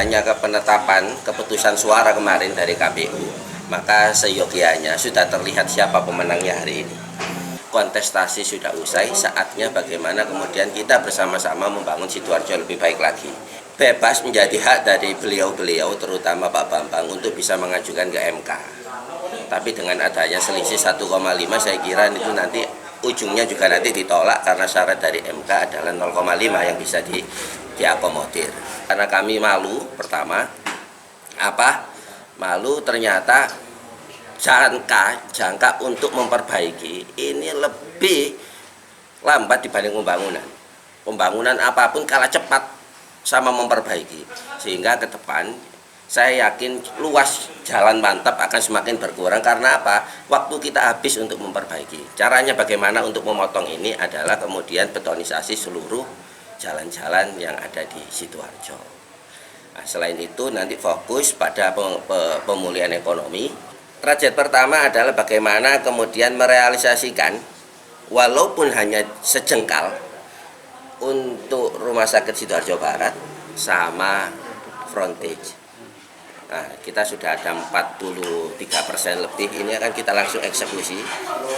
adanya penetapan keputusan suara kemarin dari KPU, maka seyogianya sudah terlihat siapa pemenangnya hari ini. Kontestasi sudah usai, saatnya bagaimana kemudian kita bersama-sama membangun Sidoarjo lebih baik lagi. Bebas menjadi hak dari beliau-beliau, terutama Pak Bambang, untuk bisa mengajukan ke MK. Tapi dengan adanya selisih 1,5, saya kira itu nanti ujungnya juga nanti ditolak karena syarat dari MK adalah 0,5 yang bisa diakomodir. Karena kami malu, pertama, malu ternyata jangka untuk memperbaiki ini lebih lambat dibanding pembangunan. Pembangunan apapun kalah cepat sama memperbaiki, sehingga ke depan saya yakin luas jalan mantap akan semakin berkurang. Karena waktu kita habis untuk memperbaiki. Caranya bagaimana untuk memotong ini adalah kemudian betonisasi seluruh jalan-jalan yang ada di Sidoarjo. Nah, selain itu nanti fokus pada pemulihan ekonomi. Target pertama adalah bagaimana kemudian merealisasikan walaupun hanya sejengkal untuk Rumah Sakit Sidoarjo Barat sama frontage. Nah, kita sudah ada 43% lebih, ini akan kita langsung eksekusi,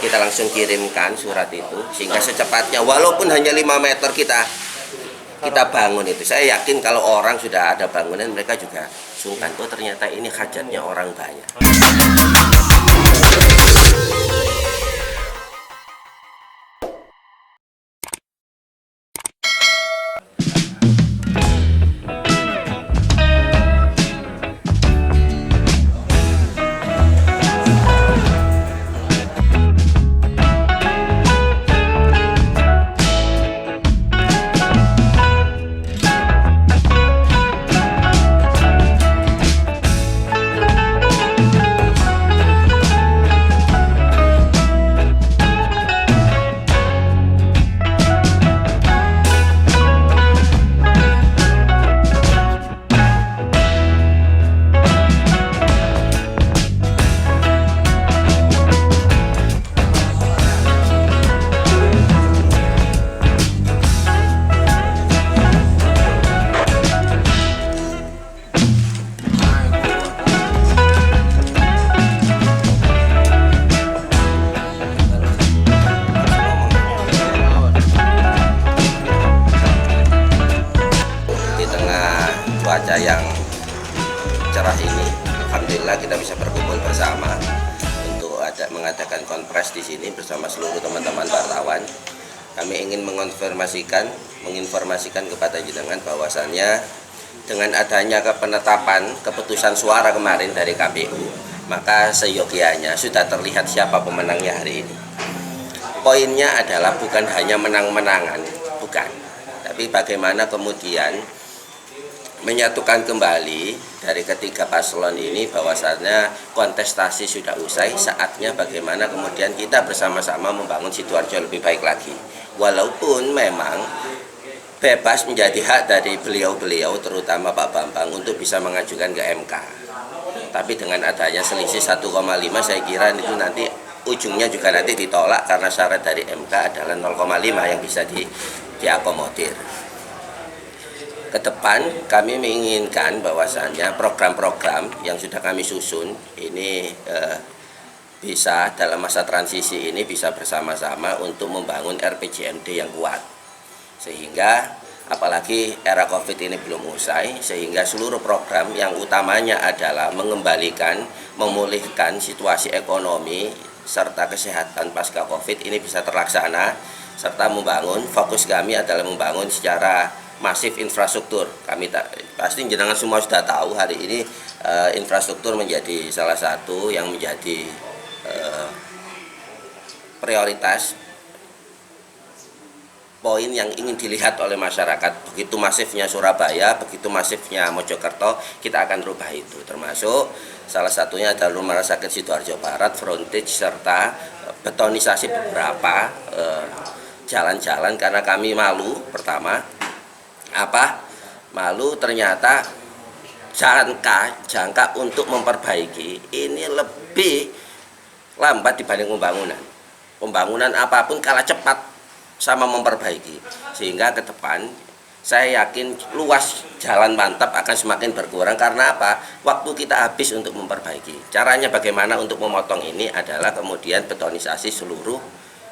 kita langsung kirimkan surat itu, sehingga secepatnya walaupun hanya 5 meter kita bangun itu. Saya yakin kalau orang sudah ada bangunan, mereka juga sungkan, oh ternyata ini hajatnya orang banyak. Cuaca yang cerah ini, alhamdulillah kita bisa berkumpul bersama untuk mengadakan konferensi di sini bersama seluruh teman-teman wartawan. Kami ingin menginformasikan kepada jenengan bahwasannya dengan adanya penetapan keputusan suara kemarin dari KPU, maka seyogianya sudah terlihat siapa pemenangnya hari ini. Poinnya adalah bukan hanya menang-menangan, bukan, tapi bagaimana kemudian menyatukan kembali dari ketiga paslon ini bahwasannya kontestasi sudah usai, saatnya bagaimana kemudian kita bersama-sama membangun Sidoarjo lebih baik lagi. Walaupun memang bebas menjadi hak dari beliau-beliau, terutama Pak Bambang, untuk bisa mengajukan ke MK. Tapi dengan adanya selisih 1,5, saya kira itu nanti ujungnya juga nanti ditolak karena syarat dari MK adalah 0,5 yang bisa diakomodir. Ke depan kami menginginkan bahwasannya program-program yang sudah kami susun ini bisa dalam masa transisi ini bisa bersama-sama untuk membangun RPJMD yang kuat, sehingga apalagi era COVID ini belum usai, sehingga seluruh program yang utamanya adalah mengembalikan, memulihkan situasi ekonomi serta kesehatan pasca COVID ini bisa terlaksana, serta membangun, fokus kami adalah membangun secara masif infrastruktur. Kami pasti jenengan semua sudah tahu hari ini infrastruktur menjadi salah satu yang menjadi prioritas, poin yang ingin dilihat oleh masyarakat. Begitu masifnya Surabaya, begitu masifnya Mojokerto, kita akan rubah itu. Termasuk salah satunya adalah Rumah Sakit Sidoarjo Barat, frontage, serta betonisasi beberapa jalan-jalan. Karena kami malu, pertama, malu ternyata jangka untuk memperbaiki ini lebih lambat dibanding pembangunan. Pembangunan apapun kalah cepat sama memperbaiki, sehingga ke depan saya yakin luas jalan mantap akan semakin berkurang. Karena apa? Waktu kita habis untuk memperbaiki. Caranya bagaimana untuk memotong ini adalah kemudian betonisasi seluruh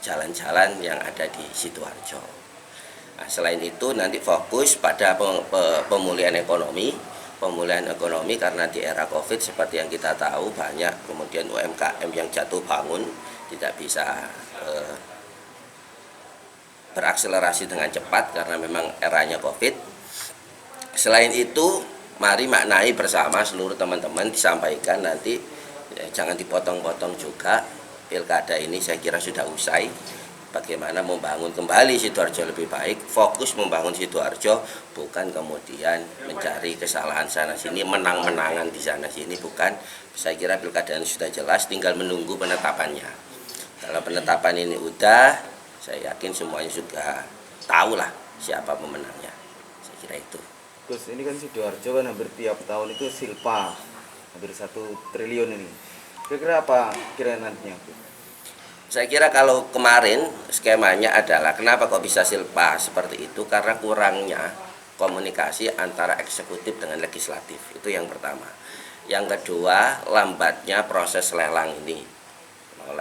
jalan-jalan yang ada di Sidoarjo. Nah, selain itu nanti fokus pada pemulihan ekonomi. Pemulihan ekonomi karena di era Covid seperti yang kita tahu banyak kemudian UMKM yang jatuh bangun, tidak bisa berakselerasi dengan cepat karena memang eranya Covid. Selain itu, mari maknai bersama seluruh teman-teman, disampaikan nanti jangan dipotong-potong juga. Pilkada ini saya kira sudah usai. Bagaimana membangun kembali Sidoarjo lebih baik, fokus membangun Sidoarjo, bukan kemudian mencari kesalahan sana sini, menang-menangan di sana sini, bukan. Saya kira pilkada ini sudah jelas, tinggal menunggu penetapannya. Kalau penetapan ini udah, saya yakin semuanya sudah tahu lah siapa pemenangnya. Saya kira itu. Gus, ini kan Sidoarjo kan hampir tiap tahun itu silpa, hampir 1 triliun ini. Kira-kira apa kira nantinya? Saya kira kalau kemarin skemanya adalah kenapa kok bisa silpa seperti itu, karena kurangnya komunikasi antara eksekutif dengan legislatif. Itu yang pertama. Yang kedua, lambatnya proses lelang ini.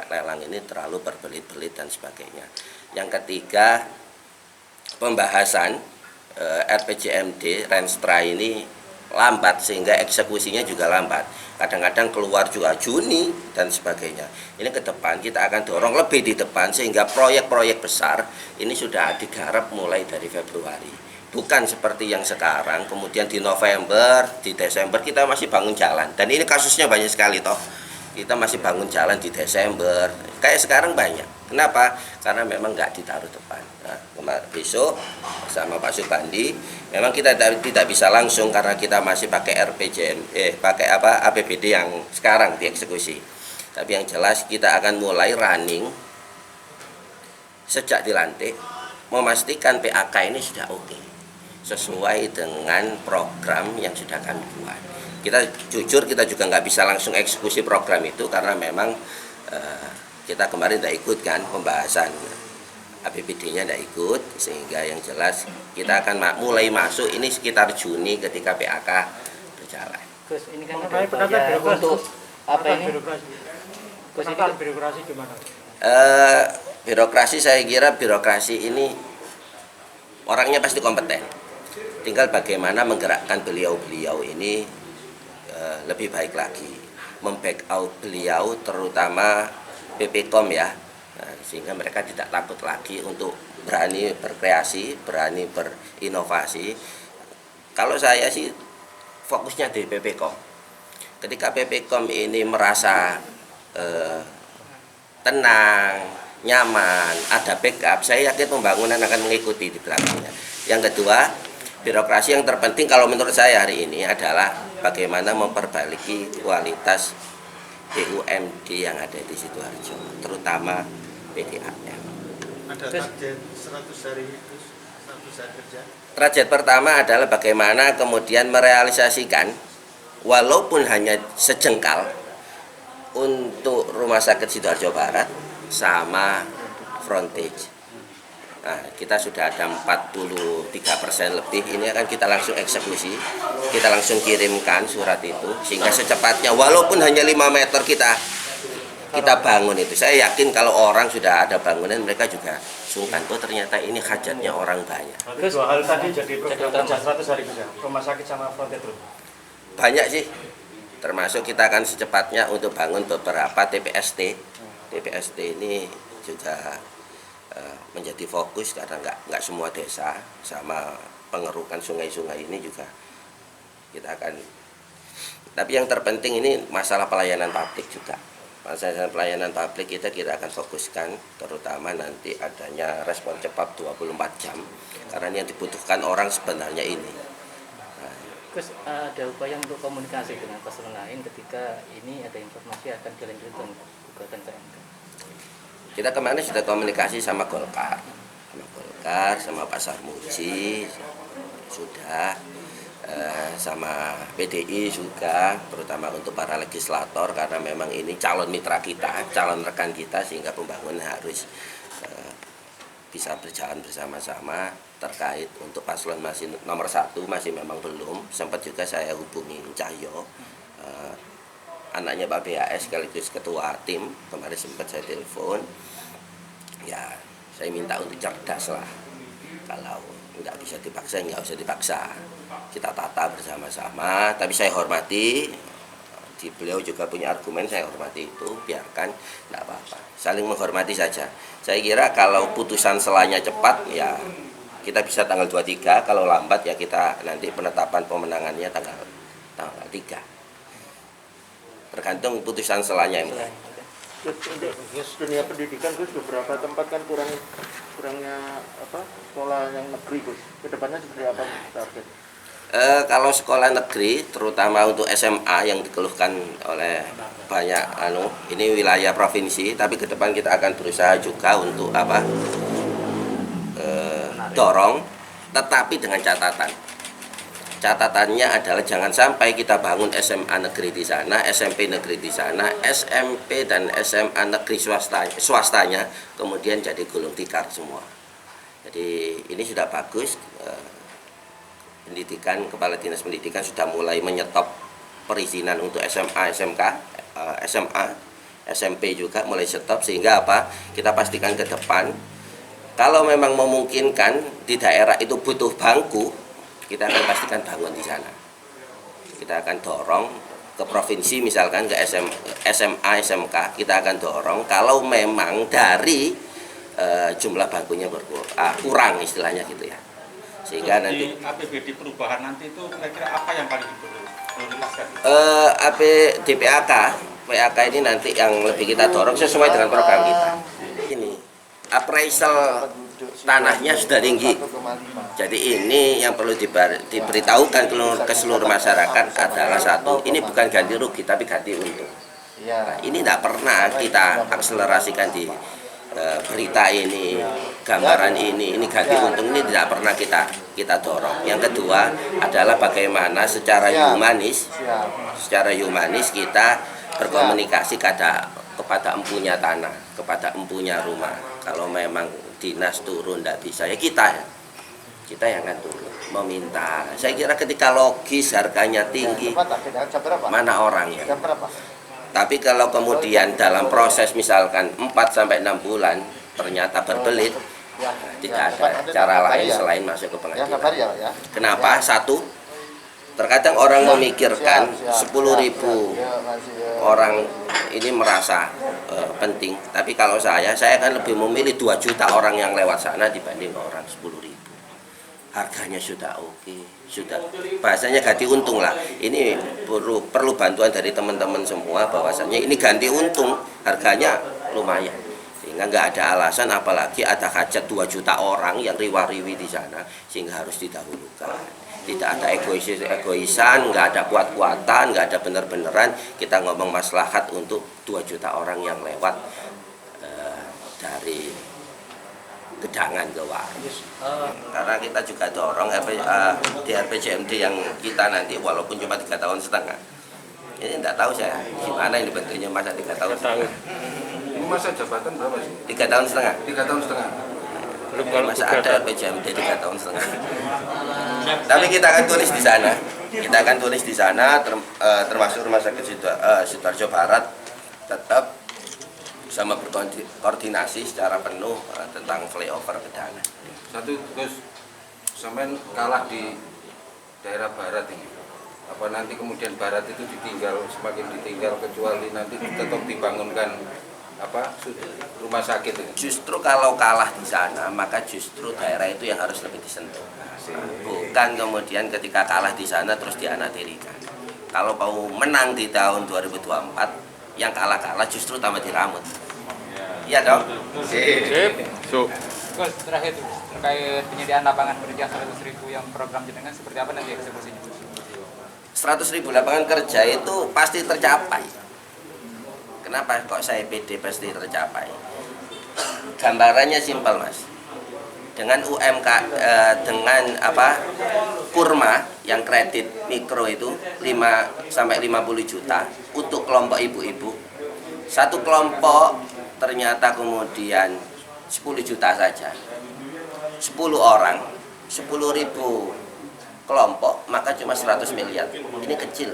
Lelang ini terlalu berbelit-belit dan sebagainya. Yang ketiga, pembahasan RPJMD Renstra ini lambat sehingga eksekusinya juga lambat. Kadang-kadang keluar juga Juni dan sebagainya. Ini ke depan kita akan dorong lebih di depan sehingga proyek-proyek besar ini sudah digarap mulai dari Februari. Bukan seperti yang sekarang, kemudian di November, di Desember kita masih bangun jalan. Dan ini kasusnya banyak sekali toh. Kita masih bangun jalan di Desember. Kayak sekarang banyak. Kenapa? Karena memang nggak ditaruh depan. Nah, besok bersama Pak Supandi, memang kita tidak bisa langsung karena kita masih pakai pakai APBD yang sekarang dieksekusi. Tapi yang jelas kita akan mulai running sejak dilantik, memastikan PAK ini sudah oke, sesuai dengan program yang sudah kami buat. Kita jujur kita juga nggak bisa langsung eksekusi program itu karena memang kita kemarin tidak ikut kan pembahasan APBD-nya, tidak ikut, sehingga yang jelas kita akan mulai masuk ini sekitar Juni ketika PAK berjalan. Gus, ini kan ada upaya untuk apa ini? Gus, ini kan birokrasi gimana? Birokrasi saya kira birokrasi ini orangnya pasti kompeten. Tinggal bagaimana menggerakkan beliau-beliau ini lebih baik lagi, membackup beliau terutama PPKOM ya, sehingga mereka tidak takut lagi untuk berani berkreasi, berani berinovasi. Kalau saya sih fokusnya di PPKOM. Ketika PPKOM ini merasa tenang, nyaman, ada backup, saya yakin pembangunan akan mengikuti di belakangnya. Yang kedua, birokrasi yang terpenting kalau menurut saya hari ini adalah bagaimana memperbaiki kualitas BUMD yang ada di Sidoarjo, terutama PDAM. Ada target 100 hari itu, 100 hari kerja. Target pertama adalah bagaimana kemudian merealisasikan walaupun hanya sejengkal untuk Rumah Sakit Sidoarjo Barat sama frontage. Nah, kita sudah ada 43% lebih, ini akan kita langsung eksekusi, kita langsung kirimkan surat itu, sehingga secepatnya walaupun hanya 5 meter kita bangun itu. Saya yakin kalau orang sudah ada bangunan, mereka juga sungkan, tuh ternyata ini hajatnya orang banyak. Terus 2 hal tadi jadi program kerja 100 hari kerja, rumah sakit sama frontage room. Banyak sih, termasuk kita akan secepatnya untuk bangun beberapa TPST. TPST ini juga menjadi fokus karena nggak semua desa, sama pengerukan sungai-sungai ini juga kita akan. Tapi yang terpenting ini masalah pelayanan publik juga. Masalah pelayanan publik kita akan fokuskan, terutama nanti adanya respon cepat 24 jam karena ini yang dibutuhkan orang sebenarnya ini. Gus, ada upaya untuk komunikasi dengan paslon lain ketika ini ada informasi akan dilanjutkan gugatan ke MK. Kita kemarin sudah komunikasi sama Golkar, sama Pak Sarmuji sudah, sama PDI juga, terutama untuk para legislator karena memang ini calon mitra kita, calon rekan kita, sehingga pembangunan harus bisa berjalan bersama-sama. Terkait untuk paslon masih nomor 1 masih memang belum. Sempat juga saya hubungi Cahyo, anaknya Pak BAS sekaligus ketua tim, kemarin sempat saya telepon. Ya, saya minta untuk cerdas lah. Kalau nggak bisa dipaksa, nggak usah dipaksa. Kita tata bersama-sama. Tapi saya hormati, beliau juga punya argumen, saya hormati itu. Biarkan, nggak apa-apa. Saling menghormati saja. Saya kira kalau putusan selanya cepat, ya kita bisa tanggal 23. Kalau lambat, ya kita nanti penetapan pemenangannya tanggal 3. Tergantung putusan selanya ini. Gus, dunia pendidikan Gus, beberapa tempat kan kurangnya sekolah yang negeri Gus. Kedepannya seperti apa target? Kalau sekolah negeri, terutama untuk SMA yang dikeluhkan oleh banyak ini wilayah provinsi, tapi ke depan kita akan berusaha juga untuk dorong, tetapi dengan catatan. Catatannya adalah jangan sampai kita bangun SMA negeri di sana, SMP negeri di sana, SMP dan SMA negeri swastanya kemudian jadi gulung tikar semua. Jadi ini sudah bagus. Pendidikan, Kepala Dinas Pendidikan sudah mulai menyetop perizinan untuk SMA, SMK, SMA, SMP juga mulai stop, sehingga kita pastikan ke depan kalau memang memungkinkan di daerah itu butuh bangku, kita akan pastikan bangun di sana. Kita akan dorong ke provinsi, misalkan ke SMA, SMK, kita akan dorong kalau memang dari jumlah bangkunya kurang istilahnya gitu ya. Sehingga nanti APBD perubahan nanti itu kira-kira apa yang paling diprioritaskan? PAK ini nanti yang lebih kita dorong sesuai dengan program kita. Ini appraisal tanahnya sudah tinggi. Jadi ini yang perlu diberitahukan ke seluruh masyarakat adalah satu, ini bukan ganti rugi tapi ganti untung. Nah, ini tidak pernah kita akselerasikan di berita ini, gambaran ini ganti untung, ini tidak pernah kita dorong. Yang kedua adalah bagaimana secara humanis kita berkomunikasi kepada empunya tanah, kepada empunya rumah. Kalau memang dinas turun tidak bisa, ya kita yang akan turun meminta. Saya kira ketika logis harganya tinggi, mana orangnya? Tapi kalau kemudian dalam proses misalkan 4-6 bulan ternyata berbelit, tidak ada cara lain selain masuk ke pengadilan. Kenapa? Satu, terkadang orang memikirkan 10.000 orang ini merasa penting. Tapi kalau saya akan lebih memilih 2 juta orang yang lewat sana dibanding orang 10.000. Harganya sudah oke, sudah bahasanya ganti untung lah. Ini perlu bantuan dari teman-teman semua, bahwasannya ini ganti untung, harganya lumayan, sehingga nggak ada alasan apalagi ada hajat 2 juta orang yang riwa-riwi di sana, sehingga harus didahulukan. Tidak ada egoisan, nggak ada kuat-kuatan, nggak ada bener-beneran. Kita ngomong maslahat untuk 2 juta orang yang lewat dari Gedangan ke warung. Karena kita juga dorong di RPJMD yang kita nanti walaupun cuma 3,5 tahun. Ini tidak tahu saya gimana ini bentuknya masa 3 tahun. Ini masa jabatan berapa sih? 3,5 tahun. 3 tahun setengah. Belum masa ada RPJMD 3,5 tahun. Tapi kita akan tulis di sana. Kita akan tulis di sana termasuk Rumah Sakit Sidoarjo Barat tetap sama berkoordinasi secara penuh tentang flyover Gedana. Satu, terus sampai kalah di daerah barat ini. Apa nanti kemudian barat itu semakin ditinggal kecuali nanti tetap dibangunkan rumah sakit ini. Justru kalau kalah di sana, maka justru daerah itu yang harus lebih disentuh. Bukan kemudian ketika kalah di sana terus dianaktirikan. Kalau mau menang di tahun 2024, yang kalah-kalah justru tambah diramut. Iya dong. Gus, terakhir terkait penyediaan lapangan kerja 100.000 yang program jenengan seperti apa nanti eksekusinya? 100.000 lapangan kerja itu pasti tercapai. Kenapa kok saya pede pasti tercapai? Gambarannya simpel, Mas. Dengan UMK kurma yang kredit mikro itu 5-50 juta untuk kelompok ibu-ibu. Satu kelompok ternyata kemudian 10 juta saja. 10 orang, 10.000 kelompok, maka cuma 100 miliar. Ini kecil.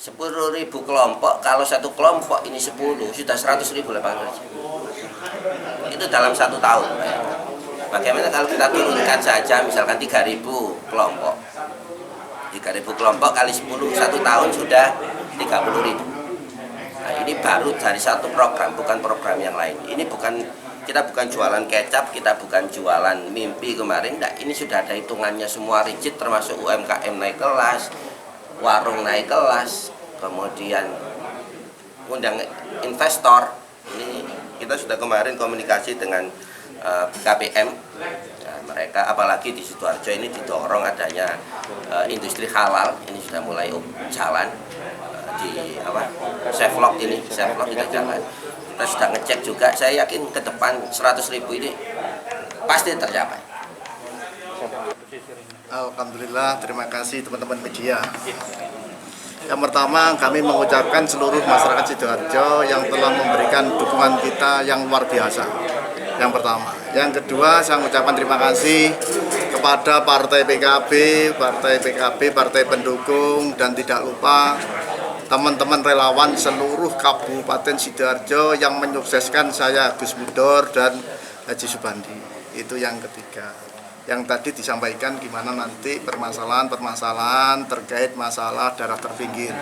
10.000 kelompok, kalau satu kelompok ini 10, sudah 100.000 lapangan kerja. Itu dalam 1 tahun. Bagaimana kalau kita turunkan saja misalkan 3.000 kelompok. 3.000 kelompok kali 10, 1 tahun sudah 30.000. Nah, ini baru dari satu program, bukan program yang lain. Ini kita bukan jualan kecap, kita bukan jualan mimpi kemarin. Nah, ini sudah ada hitungannya semua rigid, termasuk UMKM naik kelas, warung naik kelas, kemudian undang investor. Ini kita sudah kemarin komunikasi dengan KPM. Nah, mereka apalagi di Sidoarjo ini didorong adanya industri halal, ini sudah mulai jalan di Chevlog ini kita jalan. Kita sudah ngecek juga, saya yakin ke depan 100.000 ini pasti tercapai. Alhamdulillah, terima kasih teman-teman media. Yang pertama, kami mengucapkan seluruh masyarakat Sidoarjo yang telah memberikan dukungan kita yang luar biasa. Yang pertama. Yang kedua, saya mengucapkan terima kasih kepada Partai PKB, Partai pendukung, dan tidak lupa teman-teman relawan seluruh Kabupaten Sidoarjo yang menyukseskan saya Gus Mudor dan Haji Subandi. Itu yang ketiga. Yang tadi disampaikan gimana nanti permasalahan terkait masalah daerah terpinggir.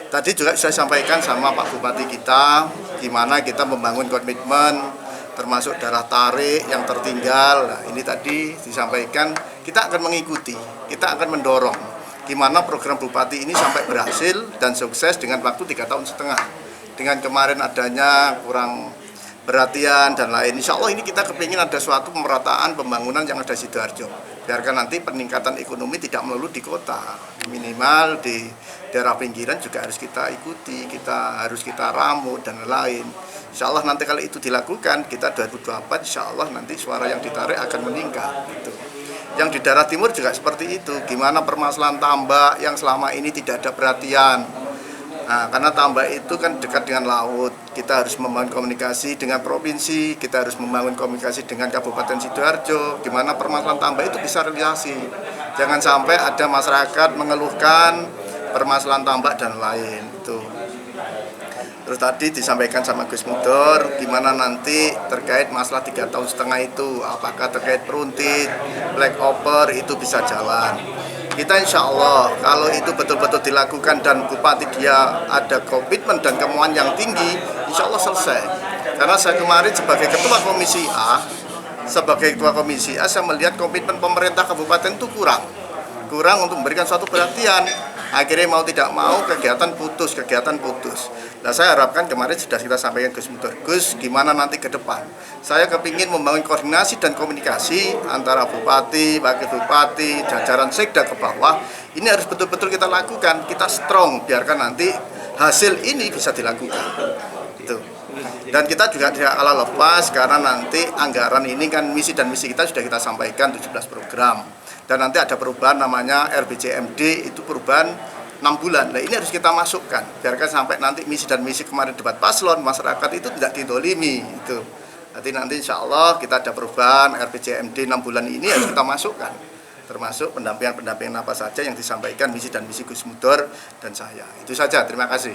Tadi juga saya sampaikan sama Pak Bupati kita, gimana kita membangun komitmen termasuk daerah tarik yang tertinggal. Nah, ini tadi disampaikan kita akan mengikuti, kita akan mendorong gimana program Bupati ini sampai berhasil dan sukses dengan waktu 3,5 tahun. Dengan kemarin adanya kurang perhatian dan lain, insya Allah ini kita kepingin ada suatu pemerataan pembangunan yang ada di Sidoarjo. Biarkan nanti peningkatan ekonomi tidak melulu di kota, minimal di daerah pinggiran juga harus kita ikuti, harus kita ramu dan lain. Insya Allah nanti kalau itu dilakukan, kita 2024 insya Allah nanti suara yang ditarik akan meningkat. Gitu. Yang di daerah timur juga seperti itu, gimana permasalahan tambak yang selama ini tidak ada perhatian. Nah, karena tambak itu kan dekat dengan laut, kita harus membangun komunikasi dengan provinsi, kita harus membangun komunikasi dengan Kabupaten Sidoarjo, gimana permasalahan tambak itu bisa realisasi. Jangan sampai ada masyarakat mengeluhkan permasalahan tambak dan lain itu. Terus tadi disampaikan sama Gus Mudor, gimana nanti terkait masalah 3,5 tahun itu, apakah terkait peruntit, black over itu bisa jalan. Kita insya Allah kalau itu betul-betul dilakukan dan Bupati dia ada komitmen dan kemauan yang tinggi, insya Allah selesai. Karena saya kemarin sebagai ketua komisi A, saya melihat komitmen pemerintah kabupaten itu kurang untuk memberikan suatu perhatian. Akhirnya mau tidak mau kegiatan putus. Nah, saya harapkan kemarin sudah kita sampaikan Gus Mudor, Gus gimana nanti ke depan. Saya kepingin membangun koordinasi dan komunikasi antara bupati, wakil bupati, jajaran sekda ke bawah. Ini harus betul-betul kita lakukan, kita strong, biarkan nanti hasil ini bisa dilakukan. Itu. Dan kita juga tidak kalah lepas karena nanti anggaran ini kan misi dan misi kita sudah kita sampaikan 17 program. Dan nanti ada perubahan namanya RBJMD, itu perubahan 6 bulan. Nah, ini harus kita masukkan, biarkan sampai nanti misi dan misi kemarin debat paslon, masyarakat itu tidak didolimi. Itu. Nanti insya Allah kita ada perubahan RBJMD 6 bulan ini harus kita masukkan. Termasuk pendampingan apa saja yang disampaikan misi dan misi Gus Mudor dan saya. Itu saja, terima kasih.